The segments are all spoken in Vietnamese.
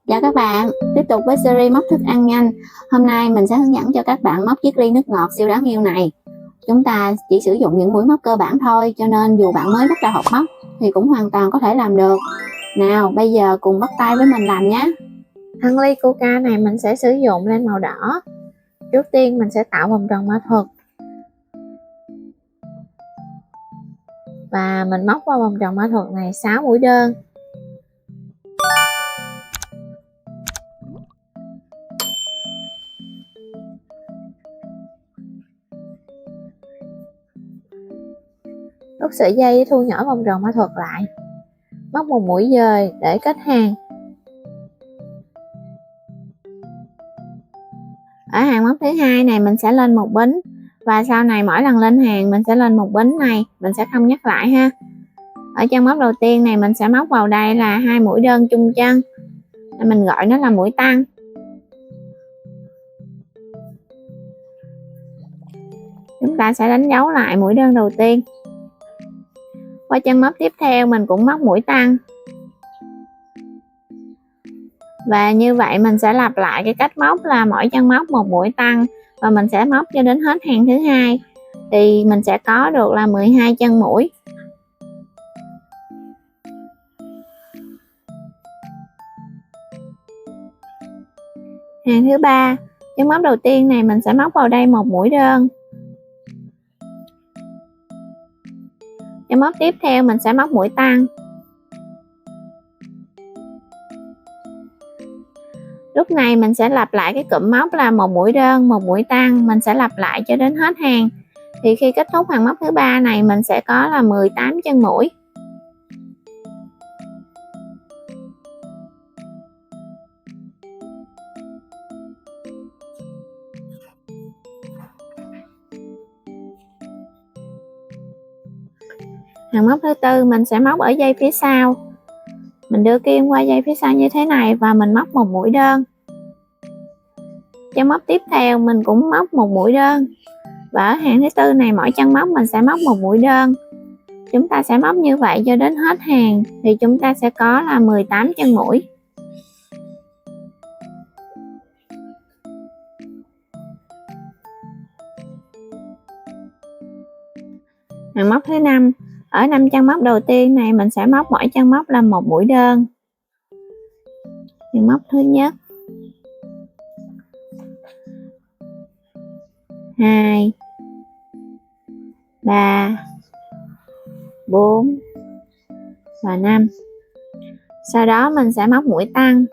Chào các bạn, tiếp tục với series móc thức ăn nhanh. Hôm nay mình sẽ hướng dẫn cho các bạn móc chiếc ly nước ngọt siêu đáng yêu này. Chúng ta chỉ sử dụng những mũi móc cơ bản thôi, cho nên dù bạn mới bắt đầu học móc thì cũng hoàn toàn có thể làm được. Nào, bây giờ cùng bắt tay với mình làm nhé. Thân ly Coca này mình sẽ sử dụng lên màu đỏ. Trước tiên mình sẽ tạo vòng tròn mã thuật và mình móc vào vòng tròn mã thuật này 6 mũi đơn. Rút sợi dây thu nhỏ vòng tròn mã thuật lại, móc một mũi dời để kết hàng. Ở hàng móc thứ hai này mình sẽ lên một bính, và sau này mỗi lần lên hàng mình sẽ lên một bính này, mình sẽ không nhắc lại ha. Ở chân móc đầu tiên này mình sẽ móc vào đây là 2 mũi đơn chung chân, mình gọi nó là mũi tăng. Chúng ta sẽ đánh dấu lại mũi đơn đầu tiên. Qua chân móc tiếp theo mình cũng móc mũi tăng, và như vậy mình sẽ lặp lại cái cách móc là mỗi chân móc một mũi tăng, và mình sẽ móc cho đến hết hàng thứ hai thì mình sẽ có được là 12 chân mũi. Hàng thứ ba, chân móc đầu tiên này mình sẽ móc vào đây một mũi đơn. Chân móc tiếp theo mình sẽ móc mũi tăng. Lúc này mình sẽ lặp lại cái cụm móc là một mũi đơn, một mũi tăng, mình sẽ lặp lại cho đến hết hàng. Thì khi kết thúc hàng móc thứ ba này mình sẽ có là 18 chân mũi. Hàng móc thứ tư mình sẽ móc ở dây phía sau. Mình đưa kim qua dây phía sau như thế này và mình móc một mũi đơn. Chân móc tiếp theo mình cũng móc một mũi đơn. Và ở hàng thứ tư này mỗi chân móc mình sẽ móc một mũi đơn. Chúng ta sẽ móc như vậy cho đến hết hàng thì chúng ta sẽ có là 18 chân mũi. Hàng móc thứ 5, ở 5 chân móc đầu tiên này mình sẽ móc mỗi chân móc là một mũi đơn. Chân móc thứ nhất, 2, 3, 4 và 5. Sau đó mình sẽ móc mũi tăng.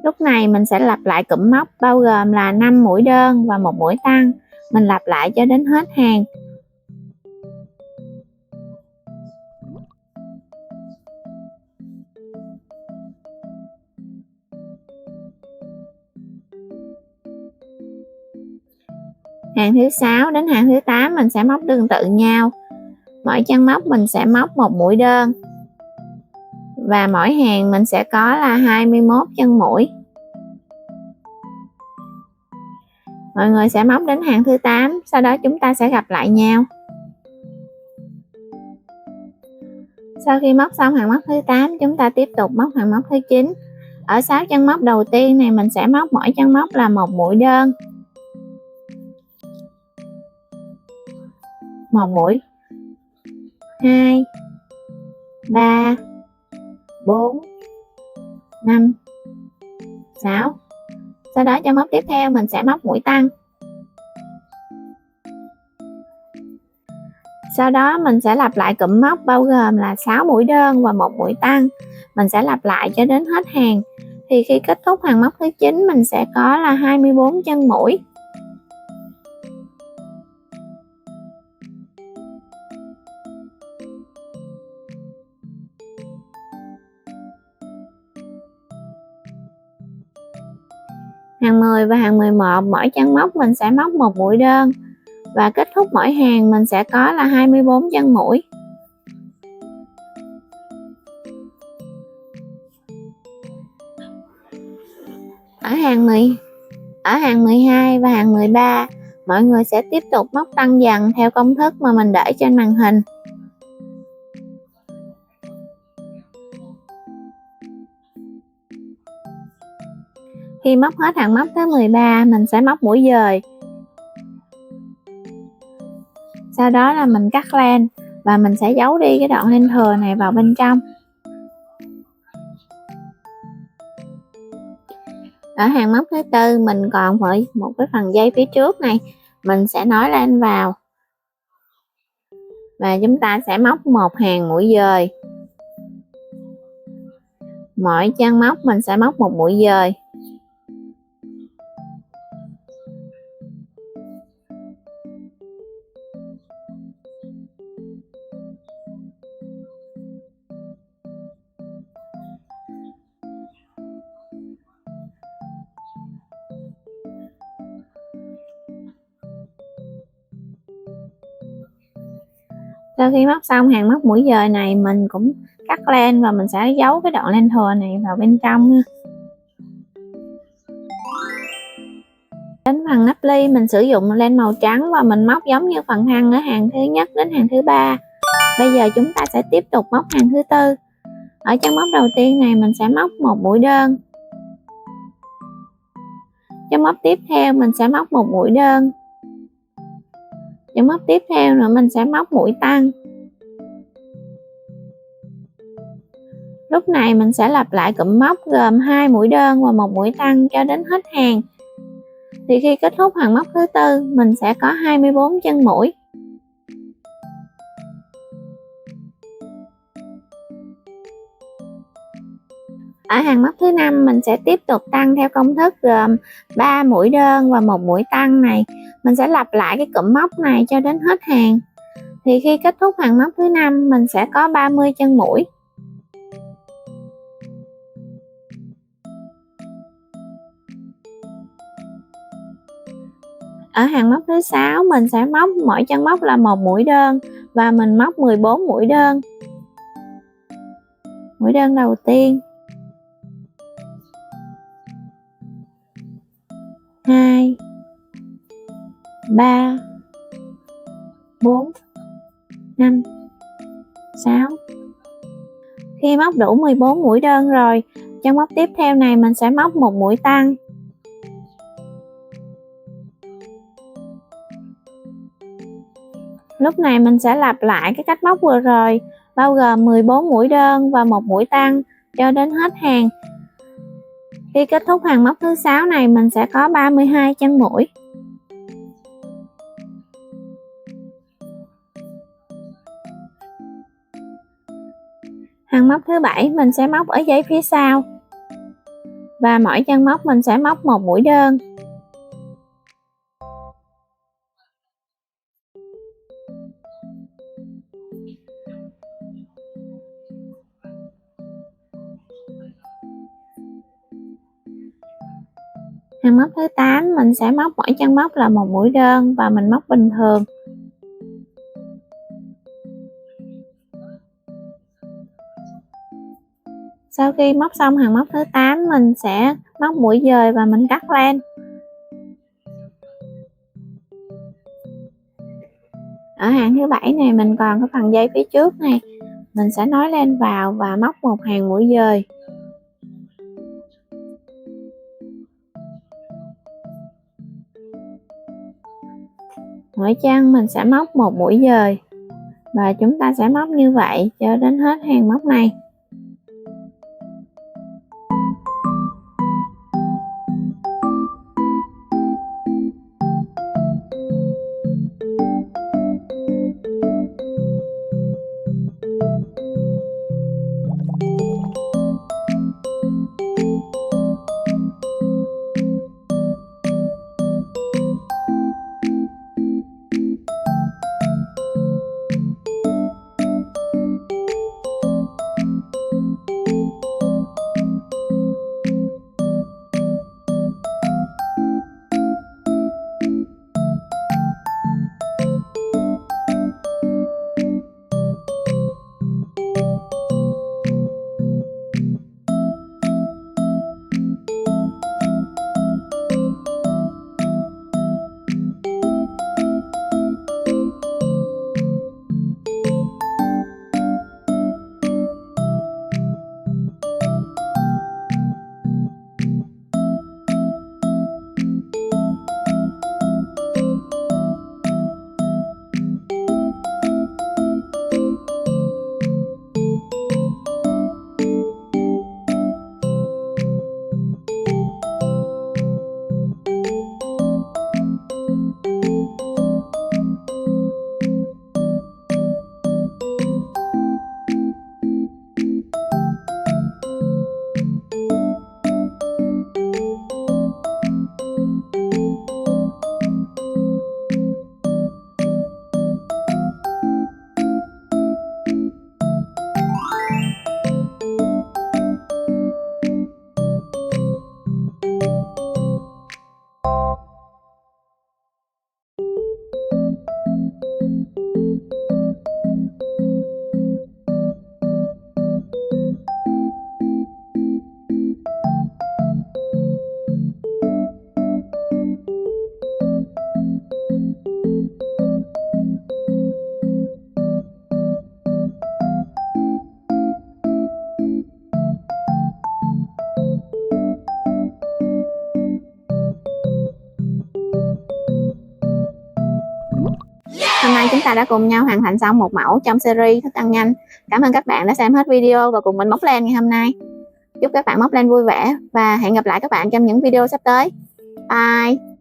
Lúc này mình sẽ lặp lại cụm móc bao gồm là 5 mũi đơn và một mũi tăng. Mình lặp lại cho đến hết hàng. Hàng thứ 6 đến hàng thứ 8 mình sẽ móc tương tự nhau. Mỗi chân móc mình sẽ móc một mũi đơn. Và mỗi hàng mình sẽ có là 21 chân mũi. Mọi người sẽ móc đến hàng thứ 8, sau đó chúng ta sẽ gặp lại nhau. Sau khi móc xong hàng móc thứ 8, chúng ta tiếp tục móc hàng móc thứ 9. Ở 6 chân móc đầu tiên này mình sẽ móc mỗi chân móc là một mũi đơn. Một mũi, 2, 3, 4, 5, 6. Sau đó chân móc tiếp theo mình sẽ móc mũi tăng. Sau đó mình sẽ lặp lại cụm móc bao gồm là 6 mũi đơn và một mũi tăng. Mình sẽ lặp lại cho đến hết hàng. Thì khi kết thúc hàng móc thứ 9 mình sẽ có là 24 chân mũi. Hàng 10 và hàng 11 mỗi chân móc mình sẽ móc một mũi đơn. Và kết thúc mỗi hàng mình sẽ có là 24 chân mũi. Ở hàng 12 và hàng 13 mọi người sẽ tiếp tục móc tăng dần theo công thức mà mình để trên màn hình. Khi móc hết hàng móc thứ 13, mình sẽ móc mũi dời. Sau đó là mình cắt len và mình sẽ giấu đi cái đoạn len thừa này vào bên trong. Ở hàng móc thứ tư mình còn phải một cái phần dây phía trước này, mình sẽ nối len vào và chúng ta sẽ móc một hàng mũi dời. Mỗi chân móc mình sẽ móc một mũi dời. Sau khi móc xong hàng móc mũi dời này, mình cũng cắt len và mình sẽ giấu cái đoạn len thừa này vào bên trong nha. Đến phần nắp ly mình sử dụng len màu trắng và mình móc giống như phần hăng ở hàng thứ nhất đến hàng thứ ba. Bây giờ chúng ta sẽ tiếp tục móc hàng thứ tư. Ở chân móc đầu tiên này mình sẽ móc một mũi đơn. Chân móc tiếp theo mình sẽ móc một mũi đơn. Chân móc tiếp theo nữa mình sẽ móc mũi tăng. Lúc này mình sẽ lặp lại cụm móc gồm 2 mũi đơn và một mũi tăng cho đến hết hàng. Thì khi kết thúc hàng móc thứ tư, mình sẽ có 24 chân mũi. Ở hàng móc thứ năm mình sẽ tiếp tục tăng theo công thức gồm 3 mũi đơn và một mũi tăng này. Mình sẽ lặp lại cái cụm móc này cho đến hết hàng. Thì khi kết thúc hàng móc thứ năm mình sẽ có 30 chân mũi. Ở hàng móc thứ 6 mình sẽ móc mỗi chân móc là một mũi đơn và mình móc 14 mũi đơn. Mũi đơn đầu tiên, 2, 3, 4, 5, 6. Khi móc đủ 14 mũi đơn rồi, chân móc tiếp theo này mình sẽ móc một mũi tăng. Lúc này mình sẽ lặp lại cái cách móc vừa rồi, bao gồm 14 mũi đơn và một mũi tăng cho đến hết hàng. Khi kết thúc hàng móc thứ 6 này mình sẽ có 32 chân mũi. Hàng móc thứ 7 mình sẽ móc ở dãy phía sau. Và mỗi chân móc mình sẽ móc một mũi đơn. Hàng móc thứ 8 mình sẽ móc mỗi chân móc là một mũi đơn và mình móc bình thường. Sau khi móc xong hàng móc thứ 8 mình sẽ móc mũi dời và mình cắt len. Ở hàng thứ 7 này mình còn cái phần dây phía trước này, mình sẽ nối len vào và móc một hàng mũi dời. Mỗi chân mình sẽ móc một mũi dời và chúng ta sẽ móc như vậy cho đến hết hàng móc này. Hôm nay chúng ta đã cùng nhau hoàn thành xong một mẫu trong series thức ăn nhanh. Cảm ơn các bạn đã xem hết video và cùng mình móc len ngày hôm nay. Chúc các bạn móc len vui vẻ và hẹn gặp lại các bạn trong những video sắp tới. Bye!